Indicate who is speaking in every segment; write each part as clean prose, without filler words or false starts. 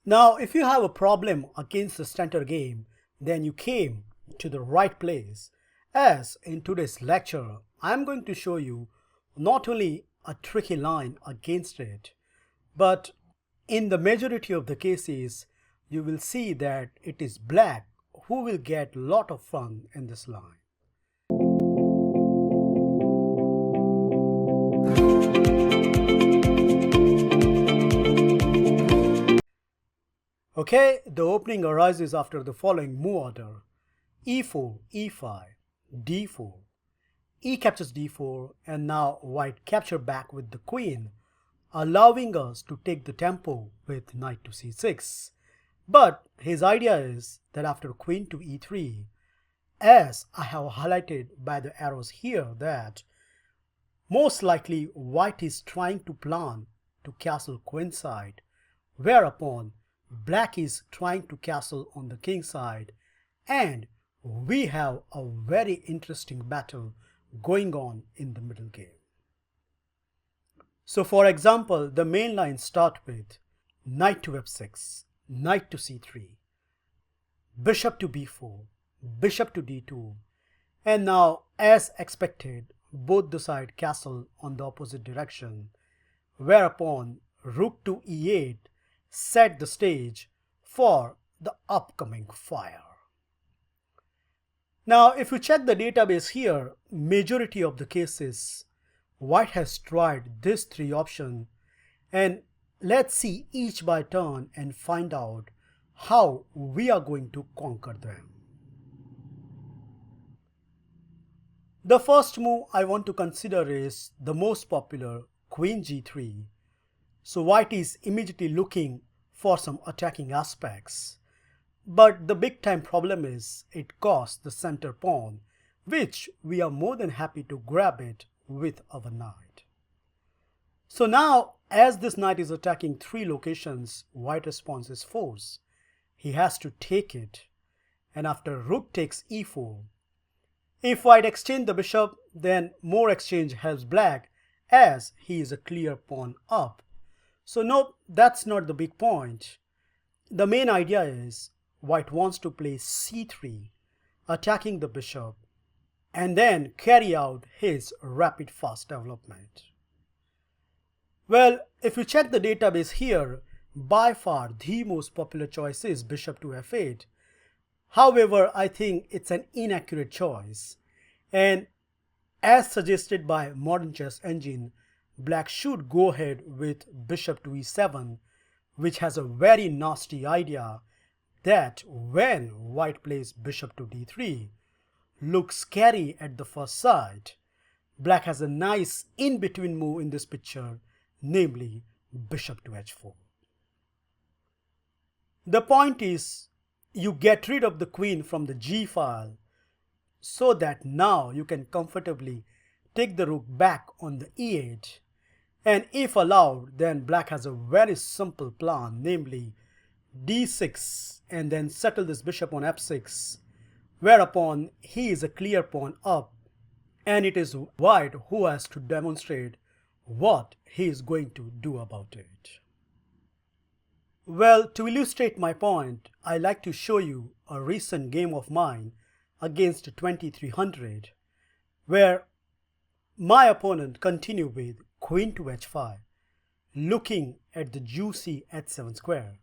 Speaker 1: Now, if you have a problem against the standard game, then you came to the right place, as in today's lecture, I am going to show you not only a tricky line against it, but in the majority of the cases, you will see that it is black who will get a lot of fun in this line. Okay, the opening arises after the following move order: e4, e5, d4, e captures d4, and now white capture back with the queen, allowing us to take the tempo with knight to c6. But his idea is that after queen to e3, as I have highlighted by the arrows here, that most likely white is trying to plan to castle queenside, whereupon black is trying to castle on the king side, and we have a very interesting battle going on in the middle game. So for example, the main lines start with knight to f6, knight to c3, bishop to b4, bishop to d2, and now as expected, both the side castle on the opposite direction, whereupon rook to e8 set the stage for the upcoming fire. Now, if you check the database here, majority of the cases, white has tried these three options, and let's see each by turn and find out how we are going to conquer them. The first move I want to consider is the most popular, Queen G3. So white is immediately looking for some attacking aspects. But the big time problem is it costs the center pawn, which we are more than happy to grab it with our knight. So now, as this knight is attacking three locations, white response is force. He has to take it, and after rook takes e4, if white exchange the bishop, then more exchange helps black as he is a clear pawn up. So no, that's not the big point. The main idea is white wants to play c3, attacking the bishop, and then carry out his rapid fast development. Well, if you check the database here, by far the most popular choice is bishop to f8. However, I think it's an inaccurate choice, and as suggested by Modern Chess Engine, black should go ahead with bishop to e7, which has a very nasty idea that when white plays bishop to d3, looks scary at the first sight. Black has a nice in-between move in this picture, namely bishop to h4. The point is, you get rid of the queen from the G file so that now you can comfortably take the rook back on the e8. And if allowed, then black has a very simple plan, namely d6, and then settle this bishop on f6, whereupon he is a clear pawn up, and it is white who has to demonstrate what he is going to do about it. Well, to illustrate my point, I like to show you a recent game of mine against 2300, where my opponent continued with queen to h5, looking at the juicy h7 square.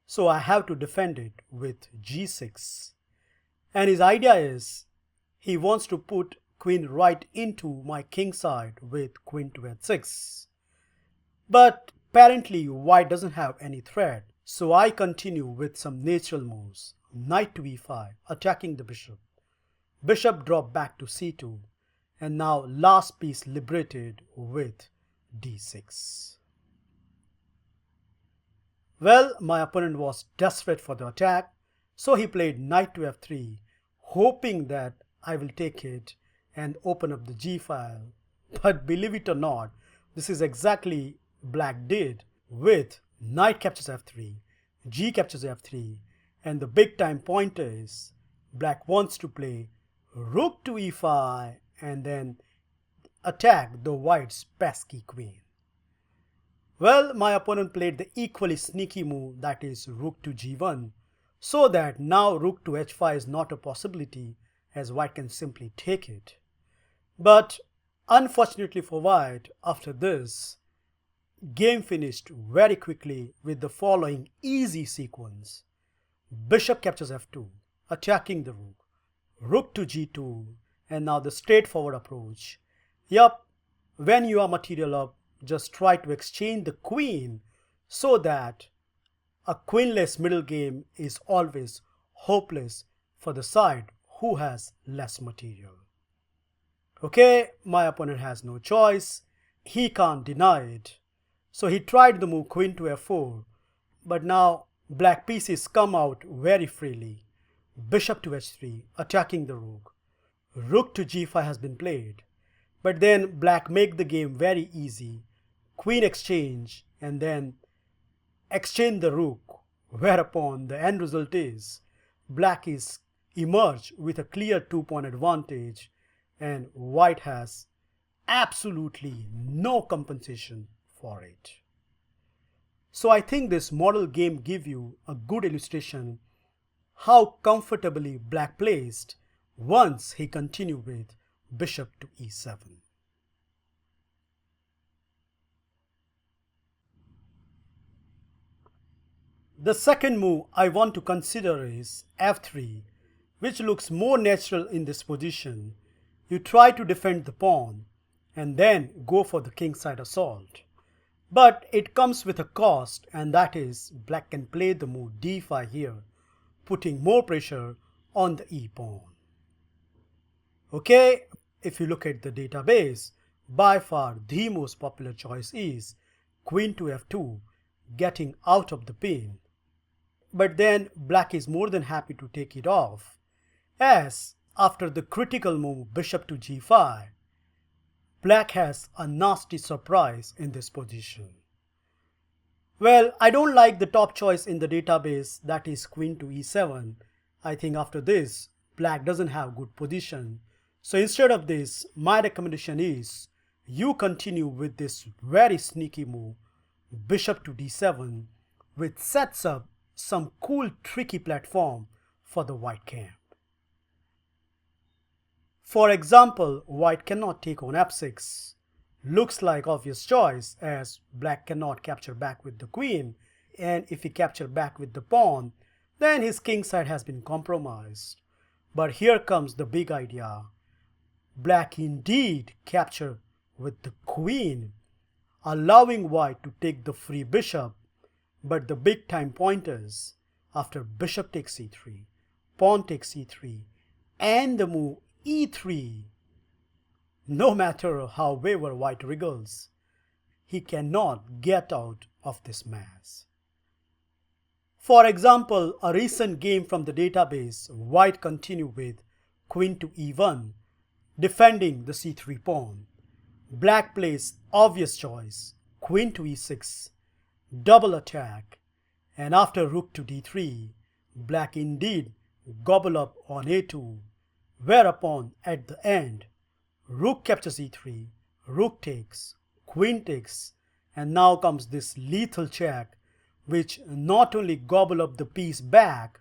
Speaker 1: So I have to defend it with g6. And his idea is he wants to put queen right into my king side with queen to h6. But apparently white doesn't have any threat, so I continue with some natural moves. Knight to e5, attacking the bishop. Bishop drop back to c2, and now last piece liberated with d6. Well, my opponent was desperate for the attack, so he played knight to f3, hoping that I will take it and open up the G file. But believe it or not, this is exactly black did with knight captures f3, G captures f3, and the big time point is black wants to play rook to e5 and then attack the white's pesky queen. Well, my opponent played the equally sneaky move, that is rook to g1, so that now rook to h5 is not a possibility as white can simply take it. But unfortunately for white, after this, game finished very quickly with the following easy sequence. Bishop captures f2, attacking the rook, rook to g2, and now the straightforward approach. Yup, when you are material up, just try to exchange the queen so that a queenless middle game is always hopeless for the side who has less material. Okay, my opponent has no choice. He can't deny it. So he tried the move queen to f4, but now black pieces come out very freely. Bishop to h3, attacking the rook. Rook to g5 has been played. But then black make the game very easy. Queen exchange and then exchange the rook, whereupon the end result is black is emerged with a clear 2-point advantage and white has absolutely no compensation for it. So I think this model game gives you a good illustration how comfortably black placed once he continued with bishop to e7. The second move I want to consider is f3, which looks more natural in this position. You try to defend the pawn and then go for the kingside assault. But it comes with a cost, and that is black can play the move d5 here, putting more pressure on the e-pawn. Okay, if you look at the database, by far the most popular choice is queen to f2, getting out of the pin. But then black is more than happy to take it off, as after the critical move bishop to g5, black has a nasty surprise in this position. Well, I don't like the top choice in the database, that is queen to e7. I think after this, black doesn't have good position. So instead of this, my recommendation is you continue with this very sneaky move, bishop to d7, which sets up some cool tricky platform for the white camp. For example, white cannot take on f6. Looks like obvious choice as black cannot capture back with the queen, and if he capture back with the pawn, then his king side has been compromised. But here comes the big idea. Black indeed capture with the queen, allowing white to take the free bishop. But the big time pointers, after bishop takes c3, pawn takes e3, and the move e3, no matter how wayward white wriggles, he cannot get out of this mess. For example, a recent game from the database, white continued with queen to e1, defending the c3 pawn. Black plays obvious choice, queen to e6, double attack, and after rook to d3, black indeed gobble up on a2, whereupon at the end, rook captures e3, rook takes, queen takes, and now comes this lethal check, which not only gobble up the piece back,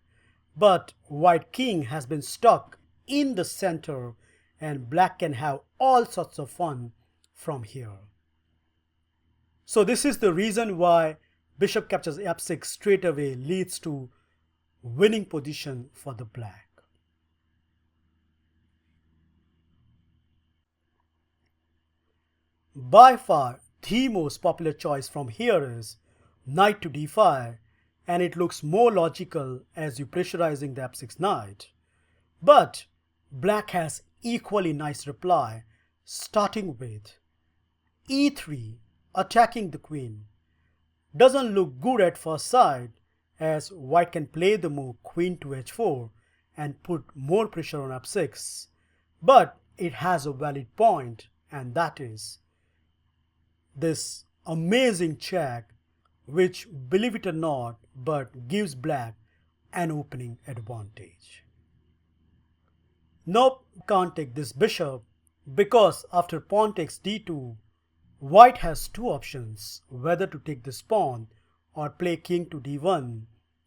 Speaker 1: but white king has been stuck in the center and black can have all sorts of fun from here. So this is the reason why bishop captures f6 straight away leads to winning position for the black. By far, the most popular choice from here is knight to d5, and it looks more logical as you're pressurizing the f6 knight. But black has equally nice reply, starting with e3, attacking the queen. Doesn't look good at first sight, as white can play the move queen to h4 and put more pressure on f6. But it has a valid point, and that is this amazing check, which, believe it or not, but gives black an opening advantage. Nope, can't take this bishop, because after pawn takes d2, White has two options, whether to take this pawn or play king to d1,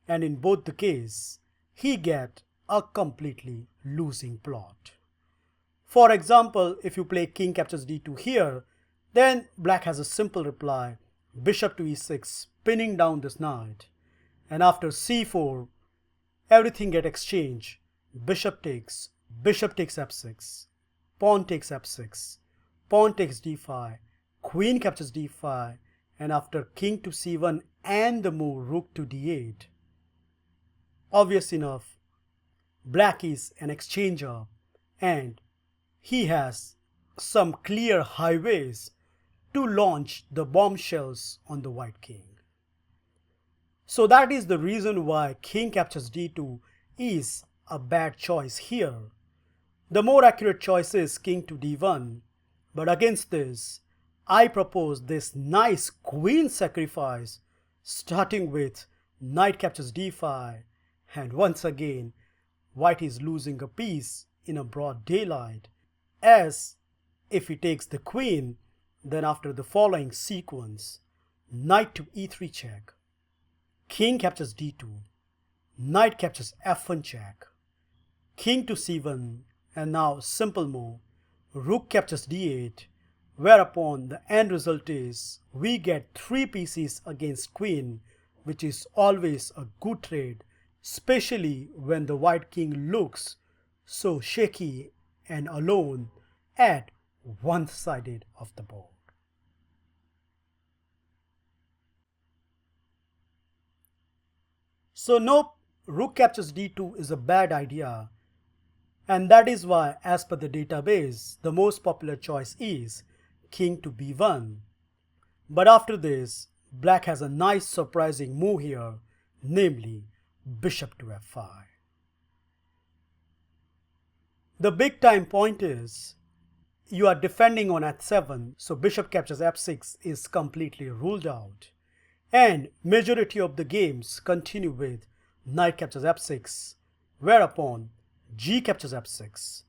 Speaker 1: and in both the case, he get a completely losing plot. For example, if you play king captures d2 here, then black has a simple reply, bishop to e6, pinning down this knight. And after c4, everything get exchanged. Bishop takes f6, pawn takes f6, pawn takes d5, queen captures d5, and after king to c1 and the move rook to d8. Obvious enough, black is an exchanger and he has some clear highways to launch the bombshells on the white king. So that is the reason why king captures d2 is a bad choice here. The more accurate choice is king to d1, but against this, I propose this nice queen sacrifice starting with knight captures d5, and once again, white is losing a piece in a broad daylight, as if he takes the queen, then after the following sequence, knight to e3 check, king captures d2, knight captures f1 check, king to c1, and now simple move, rook captures d8, whereupon the end result is we get 3 pieces against queen, which is always a good trade, especially when the white king looks so shaky and alone at one side of the board. So nope, rook captures d2 is a bad idea, and that is why, as per the database, the most popular choice is king to b1. But after this, black has a nice surprising move here, namely bishop to f5. The big time point is you are defending on h7, so bishop captures f6 is completely ruled out. And majority of the games continue with knight captures f6, whereupon g captures f6,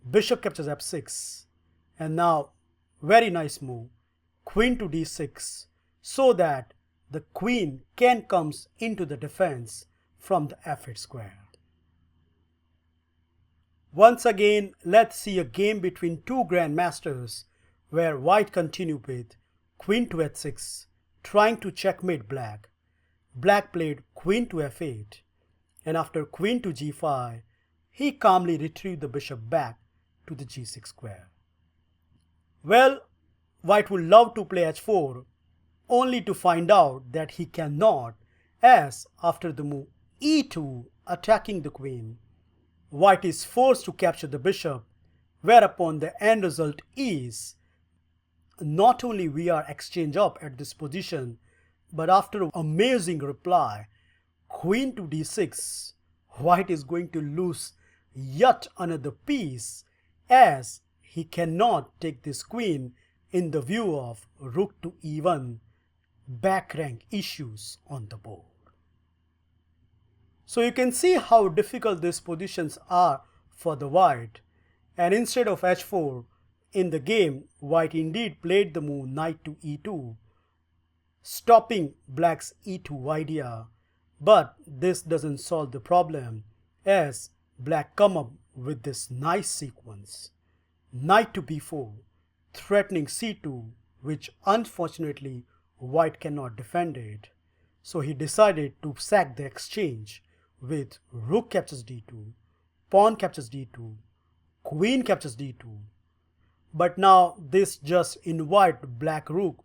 Speaker 1: bishop captures f6, and now very nice move, queen to d6, so that the queen can comes into the defense from the f8 square. Once again, let's see a game between two grandmasters where white continue with queen to h6, trying to checkmate black. Black played queen to f8, and after queen to g5, he calmly retrieved the bishop back to the g6 square. Well, white would love to play h4, only to find out that he cannot, as after the move e2 attacking the queen, white is forced to capture the bishop, whereupon the end result is not only we are exchanged up at this position, but after an amazing reply, queen to d6, white is going to lose yet another piece, as he cannot take this queen in the view of rook to e1, back rank issues on the board. So you can see how difficult these positions are for the white, and instead of h4, in the game, white indeed played the move knight to e2, stopping black's e2 idea, but this doesn't solve the problem, as black come up with this nice sequence, knight to b4, threatening c2, which unfortunately white cannot defend it, so he decided to sack the exchange with rook captures d2, pawn captures d2, queen captures d2. But now this just invite black rook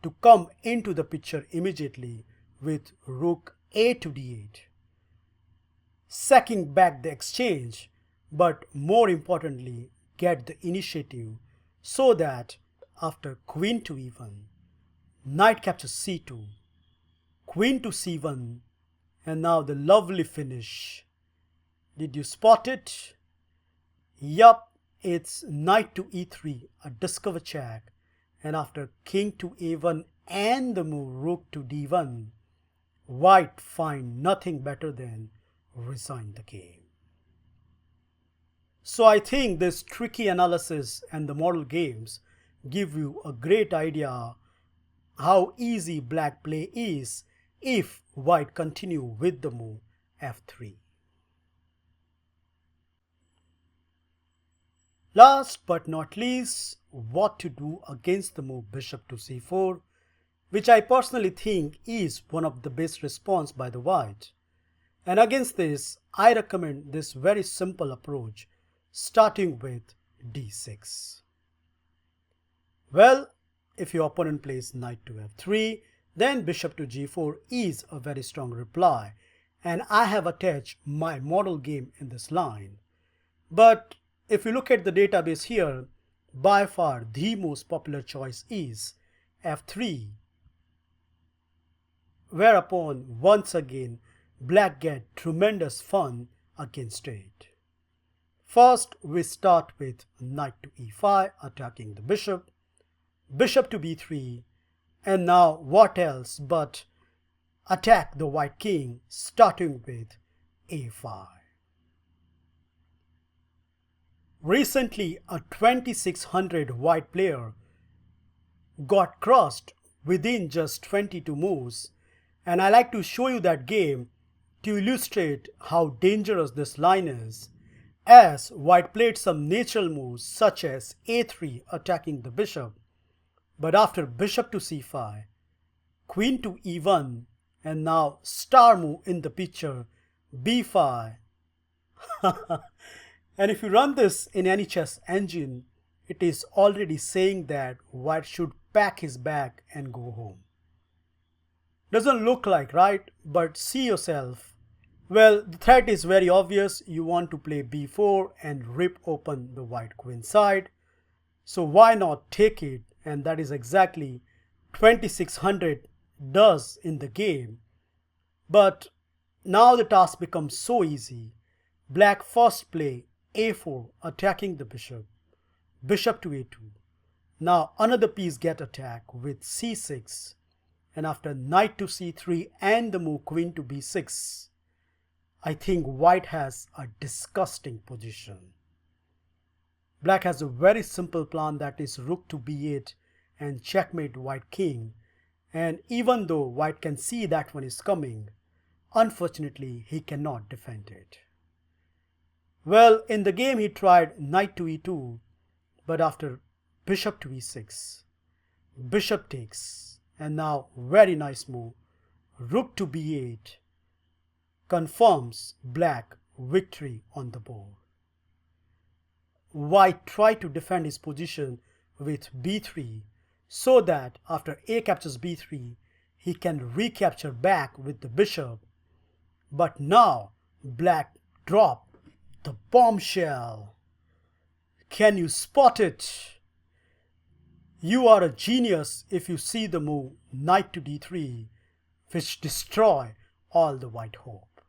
Speaker 1: to come into the picture immediately with rook a to d8, sacking back the exchange, but more importantly get the initiative, so that after queen to e1, knight captures c2, queen to c1, and now the lovely finish. Did you spot it? Yup, it's knight to e3, a discover check, and after king to a1 and the move rook to d1, white find nothing better than resign the game. So I think this tricky analysis and the model games give you a great idea how easy black play is if white continue with the move f3. Last but not least, what to do against the move bishop to c4, which I personally think is one of the best response by the white. And against this, I recommend this very simple approach, starting with d6. Well, if your opponent plays knight to f3, then bishop to g4 is a very strong reply, and I have attached my model game in this line. But if you look at the database here, by far the most popular choice is f3, whereupon once again black get tremendous fun against it. First, we start with knight to e5 attacking the bishop, bishop to b3, and now what else but attack the white king starting with a5. Recently, a 2600 white player got crushed within just 22 moves, and I like to show you that game to illustrate how dangerous this line is, as white played some natural moves such as a3 attacking the bishop, but after bishop to c5, queen to e1, and now star move in the picture b5. And if you run this in any chess engine, it is already saying that white should pack his bag and go home. Doesn't look like, right? But see yourself. Well, the threat is very obvious. You want to play b4 and rip open the white queen side. So why not take it? And that is exactly 2600 does in the game. But now the task becomes so easy. Black first play a4 attacking the bishop, bishop to a2. Now another piece get attacked with c6, and after knight to c3 and the move queen to b6, I think white has a disgusting position. Black has a very simple plan, that is rook to b8 and checkmate white king, and even though white can see that one is coming, unfortunately he cannot defend it. Well, in the game he tried knight to e2, but after bishop to e6, bishop takes, and now very nice move, rook to b8, confirms black victory on the board. White tried to defend his position with b3 so that after a captures b3, he can recapture back with the bishop, but now black dropped the bombshell. Can you spot it? You are a genius if you see the move knight to d3, which destroy all the white hope.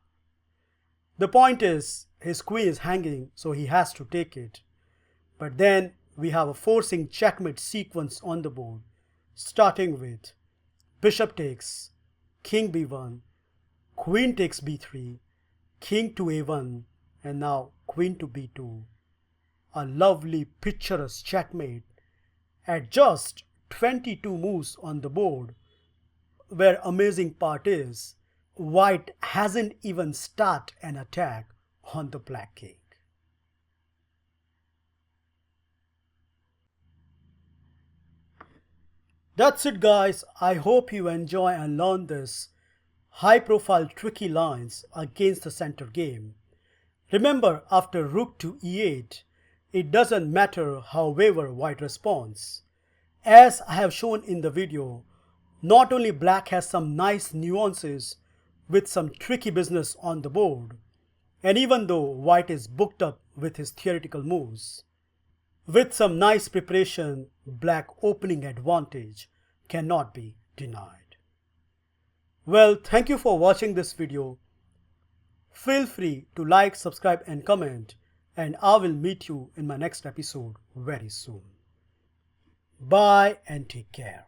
Speaker 1: The point is, his queen is hanging, so he has to take it. But then we have a forcing checkmate sequence on the board, starting with bishop takes, king b1, queen takes b3, king to a1, and now queen to b2. A lovely picturesque checkmate at just 22 moves on the board, where amazing part is white hasn't even started an attack on the black king. That's it guys, I hope you enjoy and learn this high profile tricky lines against the center game. Remember, after rook to e8, it doesn't matter however white responds. As I have shown in the video, not only black has some nice nuances with some tricky business on the board, and even though white is booked up with his theoretical moves, with some nice preparation, black opening advantage cannot be denied. Well, thank you for watching this video. Feel free to like, subscribe and comment, and I will meet you in my next episode very soon. Bye and take care.